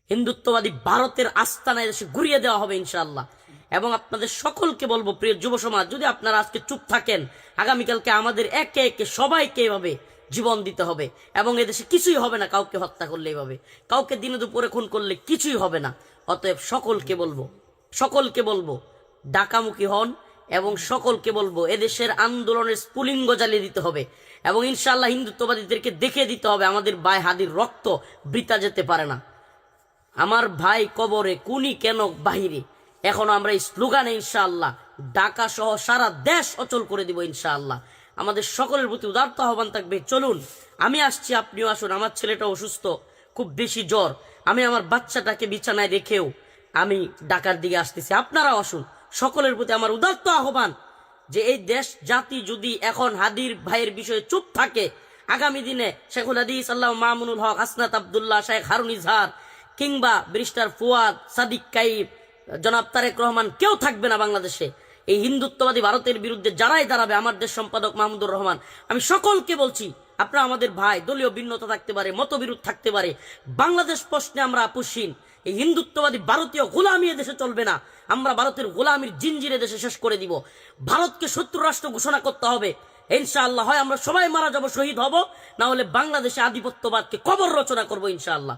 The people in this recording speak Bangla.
হিন্দুত্ববাদী ভারতের আস্তানায় এসে ঘুরিয়ে দেওয়া হবে ইনশাআল্লাহ। এবং আপনাদের সকলকে বলবো, প্রিয় যুব সমাজ, যদি আপনারা আজকে চুপ থাকেন, আগামীকালকে আমাদের একে একে সবাইকে এভাবে জীবন দিতে হবে এবং এদেশে কিছুই হবে না কাউকে হত্যা করলে, এইভাবে কাউকে দিনে দুপুরে খুন করলে কিছুই হবে না। অতএব সকলকে বলবো ডাকামুখী হন এবং সকলকে বলবো এদেশের আন্দোলনের স্ফুলিঙ্গ জ্বালিয়ে দিতে হবে এবং ইনশাআল্লাহ হিন্দুত্ববাদীদেরকে দেখিয়ে দিতে হবে আমাদের ভাই হাদির রক্ত বৃথা যেতে পারে না। আমার ভাই কবরে, কুনি কেন বাহিরে, এখন আমরা এই স্লোগানে ইনশাআল্লাহ ঢাকা সহ সারা দেশ অচল করে দিব ইনশাআল্লাহ। আমাদের সকলের প্রতি উদারতা আহ্বান থাকবে, চলুন আমি আসছি, আপনিও আসুন। আমার ছেলেটা অসুস্থ, খুব বেশি জ্বর, আমি আমার বাচ্চাটাকে বিছানায় রেখেও আমি ঢাকার দিকে আসতেছি, আপনারাও আসুন। সকলের প্রতি আমার উদারত আহ্বান যে এই দেশ জাতি যদি এখন হাদির ভাইয়ের বিষয়ে চুপ থাকে, আগামী দিনে শেখুল হাদিস আল্লাহ মামুনুল হক, হাসনাত আব্দুল্লাহ, শেখ হারুন ইজহার কিংবা ব্যারিস্টার ফুয়াদ, সাদিক কাইব, জনাব তারেক রহমান কেউ থাকবে না বাংলাদেশে। এই হিন্দুত্ববাদী ভারতের বিরুদ্ধে যারাই দাঁড়াবে, আমার দেশ সম্পাদক মাহমুদুর রহমান, আমি সকলকে বলছি, আপনারা আমাদের ভাই, দলীয় ভিন্নতা থাকতে পারে, মতবিরোধ থাকতে পারে, বাংলাদেশ প্রশ্নে আমরা আপোষহীন। এই হিন্দুত্ববাদী ভারতীয় গোলামি দেশে চলবে না। আমরা ভারতের গোলামির জিনজিরে দেশে শেষ করে দিব। ভারতকে শত্রু রাষ্ট্র ঘোষণা করতে হবে ইনশাআল্লাহ। হয় আমরা সবাই মারা যাব, শহীদ হব, না হলে বাংলাদেশে আধিপত্যবাদকে কবর রচনা করবো ইনশাআল্লাহ।